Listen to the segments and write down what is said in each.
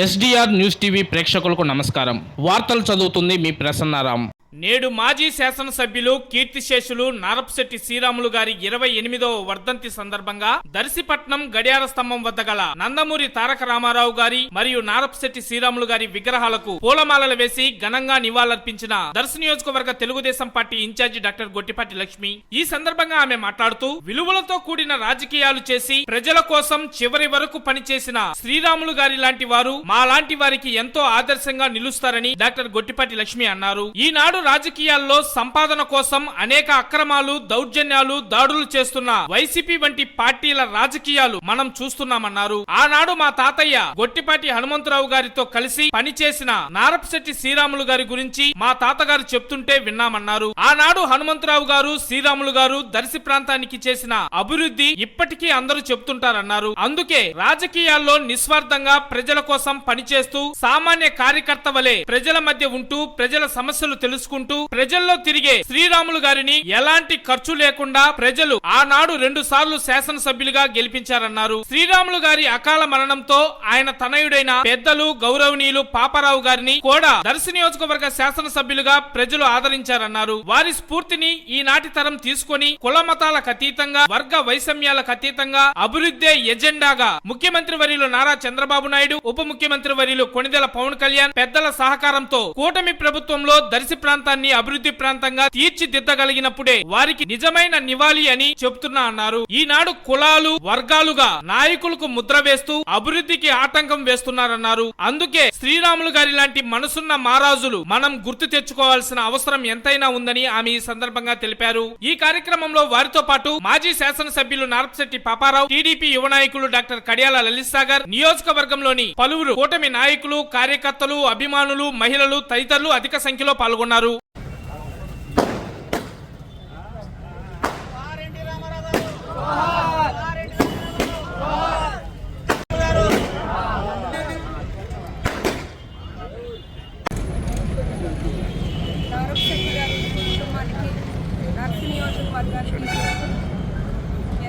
SDR news TV ప్రేక్షకులకు నమస్కారం. వార్తలు చదువుతుంది మీ ప్రసన్నారాం. నేడు మాజీ శాసనసభ్యులు కీర్తిశేషులు నారపశెట్టి శ్రీరాములు గారి 28వ వర్ధంతి సందర్భంగా దర్శిపట్నం గడియార స్తంభం వద్ద గల నందమూరి తారక రామారావు గారి మరియు నారపశెట్టి శ్రీరాములు గారి విగ్రహాలకు పూలమాలలు వేసి ఘనంగా నివాళులర్పించిన దర్శి నియోజకవర్గ Telugu Desam party in charge doctor Gottipati Lakshmi. ఈ సందర్భంగా ఆమె మాట్లాడుతూ, విలువలతో కూడిన రాజకీయాలు చేసి ప్రజల కోసం చివరి వరకు పనిచేసిన శ్రీరాములు గారి లాంటి వారు మా లాంటి వారికి ఎంతో ఆదర్శంగా నిలుస్తారని డాక్టర్ గొట్టిపాటి లక్ష్మి అన్నారు. ఈనాడు రాజకీయాల్లో సంపాదన కోసం అనేక అక్రమాలు, దౌర్జన్యాలు, దాడులు చేస్తున్న వైసీపీ వంటి పార్టీల రాజకీయాలు మనం చూస్తున్నామన్నారు. ఆనాడు మా తాతయ్య గొట్టిపాటి హనుమంతరావు గారితో కలిసి పనిచేసిన నారపశెట్టి శ్రీరాములు గారి గురించి మా తాతగారు చెప్తుంటే విన్నామన్నారు. ఆనాడు హనుమంతరావు గారు, శ్రీరాములు గారు దర్శి ప్రాంతానికి చేసిన అభివృద్ధి ఇప్పటికీ అందరూ చెప్తుంటారన్నారు. అందుకే రాజకీయాల్లో నిస్వార్థంగా ప్రజల కోసం పనిచేస్తూ సామాన్య కార్యకర్త వలె ప్రజల మధ్య ఉంటూ ప్రజల సమస్యలు తెలుసుకుంటూ ప్రజల్లో తిరిగే శ్రీరాములు గారిని ఎలాంటి ఖర్చు లేకుండా ప్రజలు ఆనాడు 2 సార్లు శాసనసభ్యులుగా గెలిపించారన్నారు. శ్రీరాములు గారి అకాల మరణంతో ఆయన తనయుడైన పెద్దలు గౌరవనీయులు పాపారావు గారిని కూడా దర్శి నియోజకవర్గ శాసనసభ్యులుగా ప్రజలు ఆదరించారన్నారు. వారి స్ఫూర్తిని ఈనాటి తరం తీసుకొని కుల మతాలకు అతీతంగా, వర్గ వైషమ్యాలకు అతీతంగా అభివృద్ధి ఎజెండాగా ముఖ్యమంత్రి వర్యులు నారా చంద్రబాబు నాయుడు, ఉప ముఖ్యమంత్రి వర్యులు కొణిదెల పవన్ కళ్యాణ్ పెద్దల సహకారంతో కూటమి ప్రభుత్వంలో దర్శి ప్రాంతాన్ని అభివృద్ధి ప్రాంతంగా తీర్చిదిద్దగలిగినప్పుడే వారికి నిజమైన నివాళి అని చెప్తున్నా అన్నారు. ఈనాడు కులాలు, వర్గాలుగా నాయకులకు ముద్ర వేస్తూ అభివృద్ధికి ఆటంకం వేస్తున్నారన్నారు. అందుకే శ్రీరాములు గారి లాంటి మనసున్న మహారాజులు మనం గుర్తు తెచ్చుకోవాల్సిన అవసరం ఎంతైనా ఉందని ఆమె ఈ సందర్భంగా తెలిపారు. ఈ కార్యక్రమంలో వారితో పాటు మాజీ శాసనసభ్యులు నారపశెట్టి పాపారావు, టీడీపీ యువ నాయకులు డాక్టర్ కడియాల లలిత్ సాగర్, నియోజకవర్గంలోని పలువురు కూటమి నాయకులు, కార్యకర్తలు, అభిమానులు, మహిళలు తదితరులు అధిక సంఖ్యలో పాల్గొన్నారు.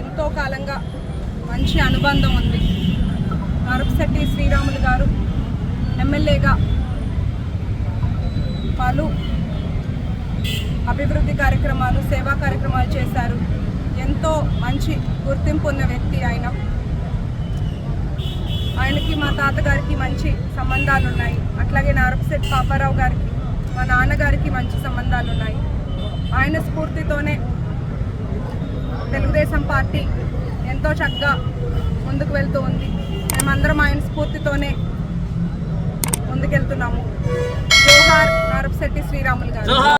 ఎంతో కాలంగా మంచి అనుబంధం ఉంది. నారపశెట్టి శ్రీరాములు గారు ఎమ్మెల్యేగా పలు అభివృద్ధి కార్యక్రమాలు, సేవా కార్యక్రమాలు చేశారు. ఎంతో మంచి గుర్తింపు ఉన్న వ్యక్తి ఆయన. ఆయనకి మా తాతగారికి మంచి సంబంధాలు ఉన్నాయి. అట్లాగే నారపశెట్టి పాపారావు గారికి, మా నాన్నగారికి మంచి సంబంధాలు ఉన్నాయి. ఆయన స్ఫూర్తితోనే తెలుగుదేశం పార్టీ ఎంతో చక్కగా ముందుకు వెళ్తూ ఉంది. మేమందరం ఆయన స్ఫూర్తితోనే ముందుకెళ్తున్నాము. జోహార్ నారపశెట్టి శ్రీరాములు గారు.